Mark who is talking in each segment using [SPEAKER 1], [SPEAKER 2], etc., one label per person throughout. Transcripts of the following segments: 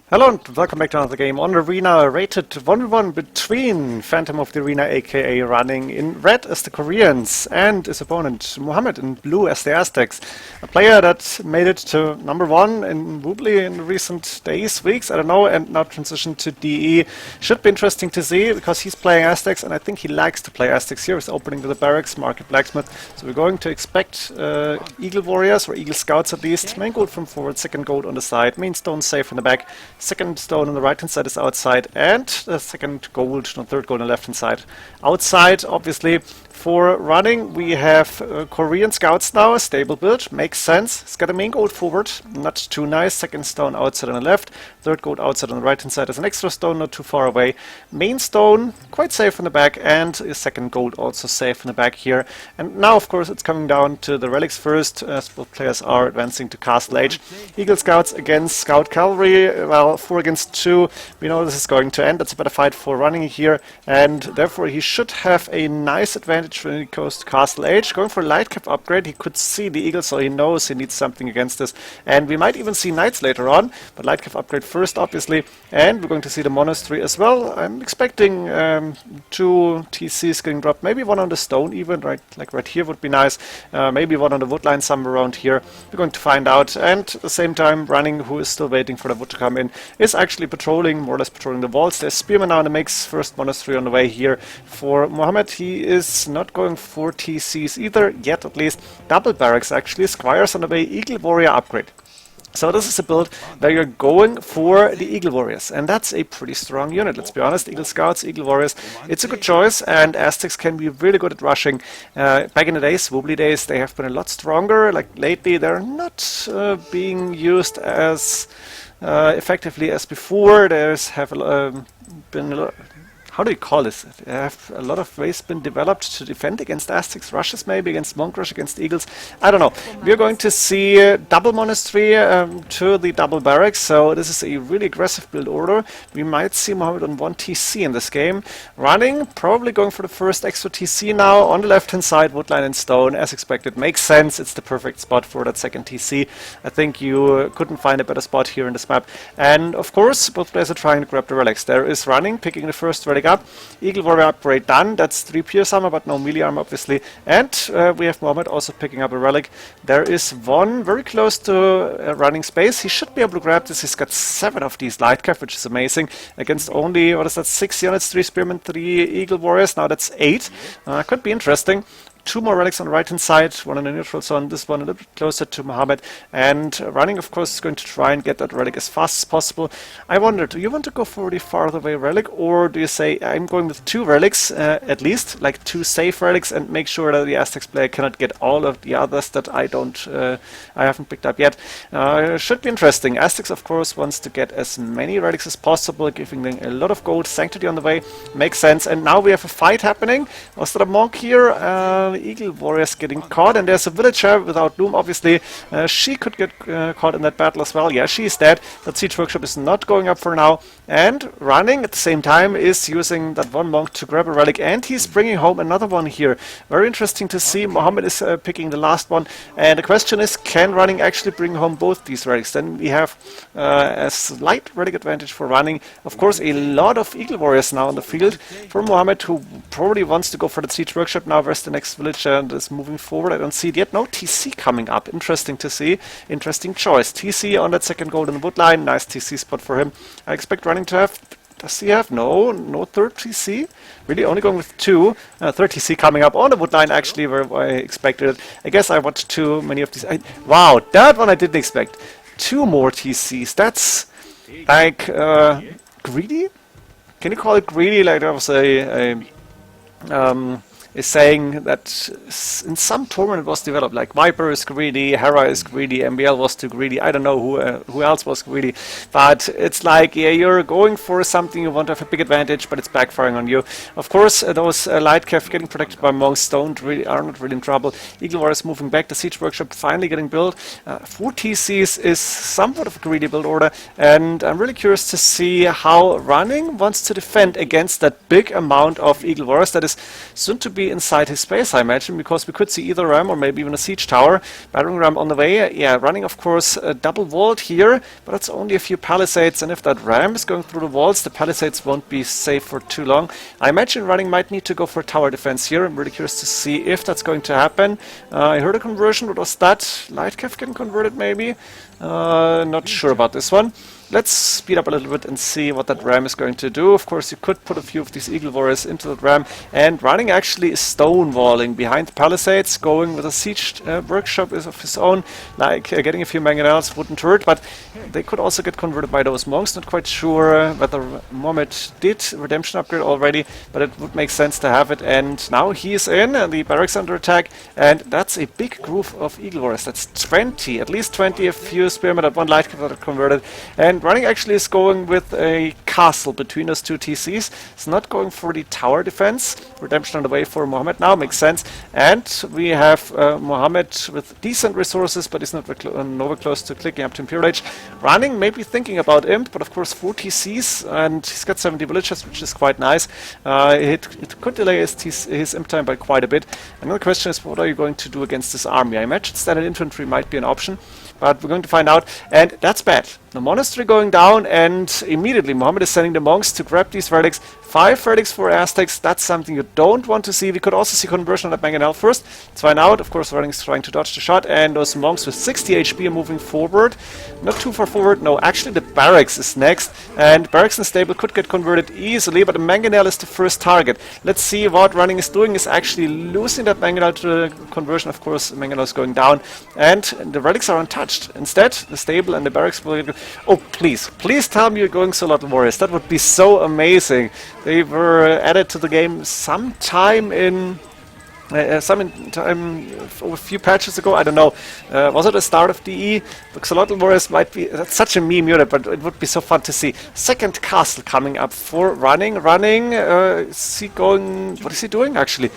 [SPEAKER 1] Hello and welcome back to another game on Arena, rated 1v1 between Phantom of the Arena aka Running in red as the Koreans and his opponent Muhammed in blue as the Aztecs. A player that made it to #1 in Woobly in recent days, weeks, I don't know, and now transitioned to DE. Should be interesting to see because he's playing Aztecs and I think he likes to play Aztecs here. He's opening with the barracks, Market Blacksmith. So we're going to expect Eagle Warriors or Eagle Scouts at least. Main gold from forward, second gold on the side, main stone safe in the back. Second stone on the right hand side is outside, and the second gold, no, third gold on the left hand side outside. Obviously, for running, we have Korean scouts now, a stable build, makes sense. It's got a main gold forward, not too nice. Second stone outside on the left, third gold outside on the right hand side. There's an extra stone not too far away. Main stone quite safe in the back, and a second gold also safe in the back here. And now, of course, it's coming down to the relics first, as both players are advancing to Castle Age. Eagle Scouts against Scout Cavalry, well, 4 against 2. We know this is going to end. That's a better fight for running here, and therefore he should have a nice advantage when he goes to Castle Age. Going for a light cap upgrade, he could see the Eagle, so he knows he needs something against this. And we might even see Knights later on, but light cap upgrade first, obviously. And we're going to see the Monastery as well. I'm expecting 2 TCs getting dropped, maybe one on the stone even, right here would be nice. Maybe one on the wood line somewhere around here. We're going to find out. And at the same time, Running, who is still waiting for the wood to come in, is actually patrolling, more or less patrolling the walls. There's Spearman now in the mix, first Monastery on the way here for Muhammad. He is not going for TCs either, yet at least. Double barracks actually, Squires on the way, Eagle Warrior upgrade. So this is a build where you're going for the Eagle Warriors, and that's a pretty strong unit, let's be honest. Eagle Scouts, Eagle Warriors, it's a good choice, and Aztecs can be really good at rushing. Back in the days, Woobly days, they have been a lot stronger. Like lately, they're not being used as effectively as before. There's been a lot. How do you call this? Have a lot of ways been developed to defend against Aztecs rushes, maybe against Monk Rush, against Eagles. I don't know. We're going to see double Monastery to the double barracks, so this is a really aggressive build order. We might see Muhammad on 1 TC in this game. Running, probably going for the first extra TC now. On the left-hand side, woodline and stone, as expected. Makes sense. It's the perfect spot for that second TC. I think you couldn't find a better spot here in this map. And of course, both players are trying to grab the relics. There is Running, picking the first relic up. Eagle Warrior upgrade done. That's 3 Pierce armor, but no melee armor, obviously. And we have Muhammad also picking up a relic. There is one very close to running space. He should be able to grab this. He's got 7 of these light cap, which is amazing. Against only, what is that, 6 units, 3 Spearmen, 3 Eagle Warriors. Now that's 8. Could be interesting. 2 more relics on the right hand side, one on the neutral zone, this one a little bit closer to Muhammad. And Running, of course, is going to try and get that relic as fast as possible. I wonder, do you want to go for the farther away relic, or do you say, I'm going with 2 relics at least, like 2 safe relics, and make sure that the Aztecs player cannot get all of the others that I haven't picked up yet. Should be interesting. Aztecs, of course, wants to get as many relics as possible, giving them a lot of gold. Sanctity on the way, makes sense. And now we have a fight happening. Was there a monk here? Eagle Warriors getting caught, and there's a villager without Loom, obviously. She could get caught in that battle as well. Yeah, she's dead. That Siege Workshop is not going up for now. And Running at the same time is using that one monk to grab a relic, and he's bringing home another one here. Very interesting to see. Muhammad is picking the last one, and the question is, can Running actually bring home both these relics? Then we have a slight relic advantage for Running. Of course, a lot of Eagle Warriors now on the field for Muhammad, who probably wants to go for the Siege Workshop now. Where's the next village and is moving forward? I don't see it yet. No TC coming up. Interesting to see. Interesting choice. TC on that second golden wood line. Nice TC spot for him. I expect Running to have. Does he have? No third TC. Really only going with 2. Third TC coming up on the wood line, actually, where I expected it. I guess I watched too many of these. Wow, that one I didn't expect. 2 more TCs. That's like greedy? Can you call it greedy? Like there was is saying that in some tournament it was developed, like Viper is greedy, Hera is greedy, MBL was too greedy, I don't know who else was greedy, but it's like, yeah, you're going for something, you want to have a big advantage, but it's backfiring on you. Of course, those light cav getting protected by monks are not really in trouble. Eagle Warriors moving back, the Siege Workshop finally getting built. 4 TCs is somewhat of a greedy build order, and I'm really curious to see how Running wants to defend against that big amount of Eagle Warriors that is soon to be be inside his base, I imagine, because we could see either ram or maybe even a siege tower. Battering ram on the way, yeah, running of course a double vault here, but it's only a few palisades, and if that ram is going through the walls, the palisades won't be safe for too long. I imagine running might need to go for tower defense here. I'm really curious to see if that's going to happen. I heard a conversion. What was that? Lightcav getting converted maybe? Not sure about this one. Let's speed up a little bit and see what that ram is going to do. Of course, you could put a few of these Eagle Warriors into that ram, and running actually is stonewalling behind the palisades, going with a siege workshop of his own, like getting a few mangonels wouldn't hurt, but they could also get converted by those monks. Not quite sure whether Muhammed did redemption upgrade already, but it would make sense to have it. And now he is in, and the barracks under attack, and that's a big group of Eagle Warriors. That's 20, at least 20, a few spearmen at one light that are converted, and running actually is going with a castle between those two TCs. It's not going for the tower defense. Redemption on the way for Muhammed now makes sense. And we have Muhammed with decent resources, but he's not nowhere close to clicking up to Imperial Age. Running, maybe thinking about Imp, but of course 4 TCs, and he's got 70 villagers, which is quite nice. It could delay his Imp time by quite a bit. Another question is, what are you going to do against this army? I imagine standard infantry might be an option, but we're going to find out, and that's bad. The monastery going down, and immediately Muhammad is sending the monks to grab these relics. 5 relics for Aztecs, that's something you don't want to see. We could also see conversion on that mangonel first. Let's find out. Of course, running is trying to dodge the shot, and those monks with 60 HP are moving forward. Not too far forward, no, actually the barracks is next, and barracks and stable could get converted easily, but the mangonel is the first target. Let's see what running is doing, is actually losing that mangonel to the conversion. Of course, mangonel is going down, and the relics are untouched. Instead, the stable and the barracks will go. Oh, please tell me you're going Solid Warriors. That would be so amazing. They were added to the game sometime in over a few patches ago. I don't know. Was it the start of DE? The Solid Warriors might be. That's such a meme unit, but it would be so fun to see. Second castle coming up for running. Is he going? What is he doing actually?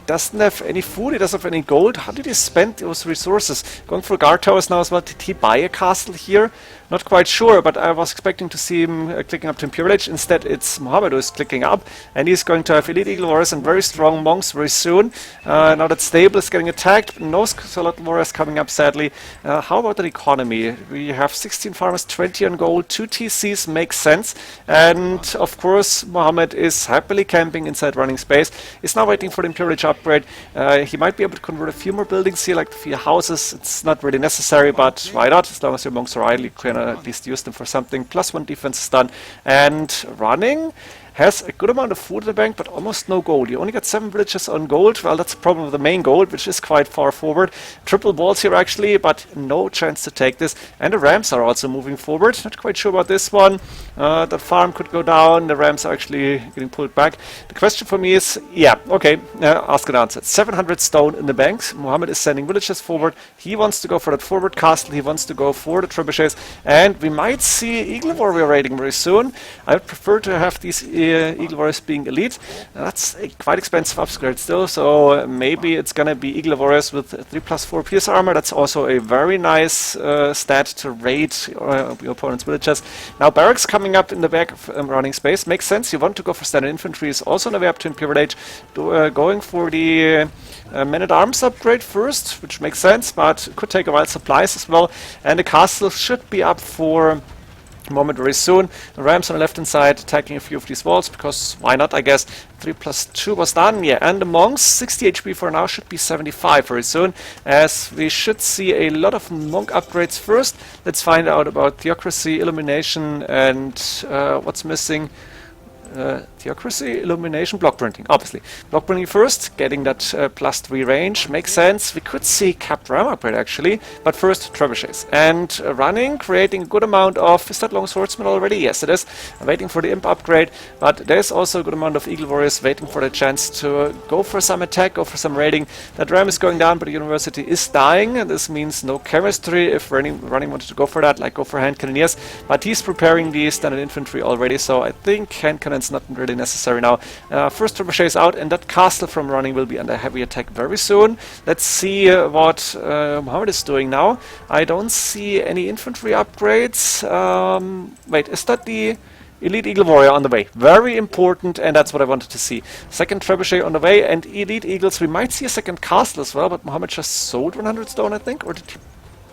[SPEAKER 1] Doesn't have any food, he doesn't have any gold. How did he spend those resources? Going for guard towers now as well. Did he buy a castle here? Not quite sure, but I was expecting to see him clicking up to Imperial Age. Instead, it's Muhammad who is clicking up, and he's going to have elite Eagle Warriors and very strong monks very soon. Now that stable is getting attacked, no Solid Warriors coming up, sadly. How about the economy? We have 16 farmers, 20 on gold, 2 TCs makes sense, and of course, Muhammad is happily camping inside running space. He's now waiting for the Imperial Age upgrade. He might be able to convert a few more buildings here, like the 4 houses. It's not really necessary, but why not? As long as your monks are idle, you can at least use them for something. +1 defense is done. And running has a good amount of food in the bank, but almost no gold. You only got 7 villages on gold. Well, that's the problem with the main gold, which is quite far forward. Triple walls here, actually, but no chance to take this. And the rams are also moving forward. Not quite sure about this one. The farm could go down. The rams are actually getting pulled back. The question for me is, yeah, okay, ask and answer. 700 stone in the banks. Muhammad is sending villages forward. He wants to go for that forward castle. He wants to go for the trebuchets. And we might see Eagle Warrior raiding very soon. I would prefer to have these Eagle Warriors being elite. That's a quite expensive upgrade still, so maybe it's gonna be Eagle Warriors with 3+4 pierce armor. That's also a very nice stat to raid your opponent's villages. Now barracks coming up in the back of running space makes sense. You want to go for standard infantry, is also on the way up to Imperial Age. Going for the men-at-arms upgrade first, which makes sense, but could take a while. Supplies as well, and the castle should be up for moment very soon. The rams on the left hand side attacking a few of these walls, because why not, I guess. 3+2 was done, yeah, and the monks, 60 HP for now, should be 75 very soon, as we should see a lot of monk upgrades first. Let's find out about Theocracy, Illumination, and what's missing. Theocracy, Illumination, block printing, obviously. Block printing first, getting that +3 range, makes sense. We could see capped ram upgrade actually, but first trebuchets. And running, creating a good amount of, is that long swordsman already? Yes, it is. I'm waiting for the imp upgrade, but there's also a good amount of Eagle Warriors waiting for the chance to go for some attack, go for some raiding. That ram is going down, but the university is dying, and this means no chemistry if running wanted to go for that, like go for hand cannoneers, but he's preparing the standard infantry already, so I think hand cannon's not really necessary now. First trebuchet is out, and that castle from running will be under heavy attack very soon. Let's see what Muhammad is doing now. I don't see any infantry upgrades. Wait, is that the Elite Eagle Warrior on the way. Very important, and that's what I wanted to see. Second Trebuchet on the way, and Elite Eagles. We might see a second castle as well, but Muhammed just sold 100 stone, I think, or did he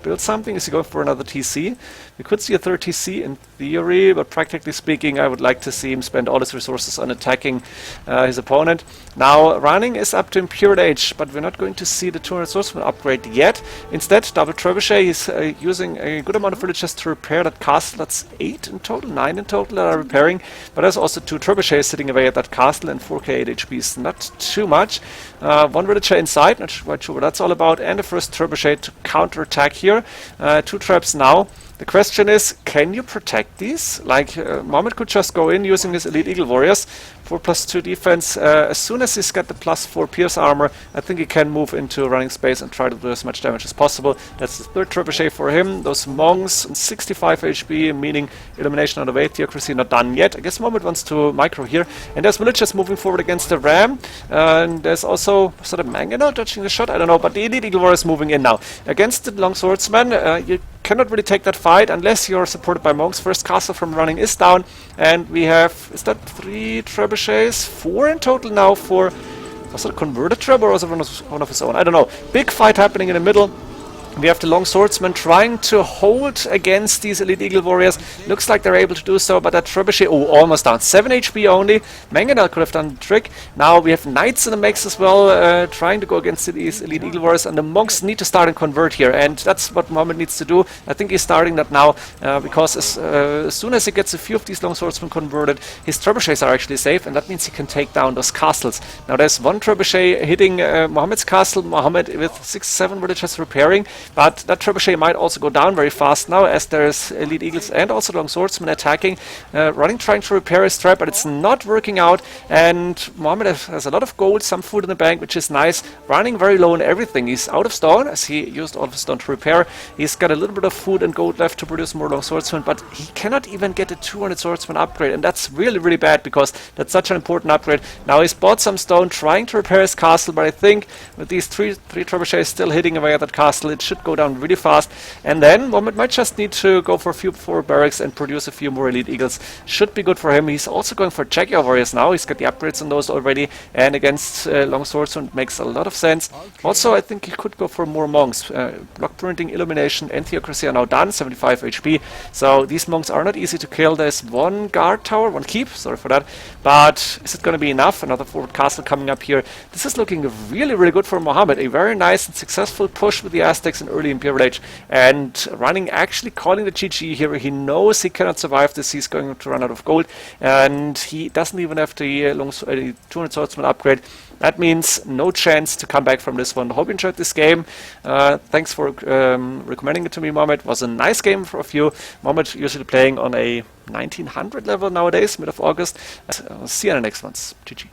[SPEAKER 1] build something? Is he going for another TC? We could see a third TC in theory, but practically speaking, I would like to see him spend all his resources on attacking his opponent. Now, running is up to Imperial Age, but we're not going to see the 200 swordsman upgrade yet. Instead, double Trebuchet is using a good amount of villagers to repair that castle. That's 8 in total, 9 in total that are repairing, but there's also 2 Trebuchets sitting away at that castle, and 4k 8 HP is not too much. 1 villager inside, not quite sure what that's all about, and the first Trebuchet to counterattack here. 2 traps now. The question is, can you protect these? Like, Muhammed could just go in using his Elite Eagle Warriors. 4+2 defense. As soon as he's got the +4 pierce armor, I think he can move into running space and try to do as much damage as possible. That's the third trebuchet for him. Those monks on 65 HP, meaning elimination on the way. Theocracy not done yet. I guess Muhammed wants to micro here. And there's villagers moving forward against the ram. And there's also sort of Mangonel dodging the shot. I don't know, but the Elite Eagle Warrior is moving in now. Against the long swordsman, you cannot really take that fight unless you're supported by monks. First castle from running is down, and we have, is that 3 trebuchets? 4 in total now for, was it a converted treb or was it one of his own? I don't know. Big fight happening in the middle. We have the long swordsman trying to hold against these Elite Eagle Warriors. Looks like they're able to do so, but that trebuchet, oh, almost down. 7 HP only. Mangonel could have done the trick. Now we have knights in the mix as well, trying to go against these Elite Eagle Warriors, and the monks need to start and convert here, and that's what Muhammed needs to do. I think he's starting that now, because as soon as he gets a few of these long swordsmen converted, his trebuchets are actually safe, and that means he can take down those castles. Now there's 1 trebuchet hitting Muhammed's castle. Muhammed with 6-7 villagers repairing. But that trebuchet might also go down very fast now, as there's Elite Eagles and also long swordsmen attacking. Running, trying to repair his trap, but it's not working out. And Muhammed has a lot of gold, some food in the bank, which is nice. Running very low on everything. He's out of stone, as he used all of his stone to repair. He's got a little bit of food and gold left to produce more long swordsmen, but he cannot even get a 200 swordsman upgrade. And that's really, really bad, because that's such an important upgrade. Now he's bought some stone, trying to repair his castle, but I think with these three trebuchets still hitting away at that castle, it should go down really fast. And then Muhammed might just need to go for a few more barracks and produce a few more Elite Eagles. Should be good for him. He's also going for Jaguar Warriors now. He's got the upgrades on those already, and against long swordsman makes a lot of sense. Also, I think he could go for more monks. Block printing, illumination, and theocracy are now done, 75 HP. So these monks are not easy to kill. There's 1 guard tower, 1 keep, sorry for that. But is it going to be enough? Another forward castle coming up here. This is looking really, really good for Muhammed. A very nice and successful push with the Aztecs in early Imperial Age, and running, actually calling the GG here. He knows he cannot survive this. He's going to run out of gold, and he doesn't even have the 200 swordsman upgrade. That means no chance to come back from this one. I hope you enjoyed this game. Thanks for recommending it to me, Muhammed. It was a nice game for a few. Muhammed usually playing on a 1900 level nowadays, mid of August. See you in the next ones. GG.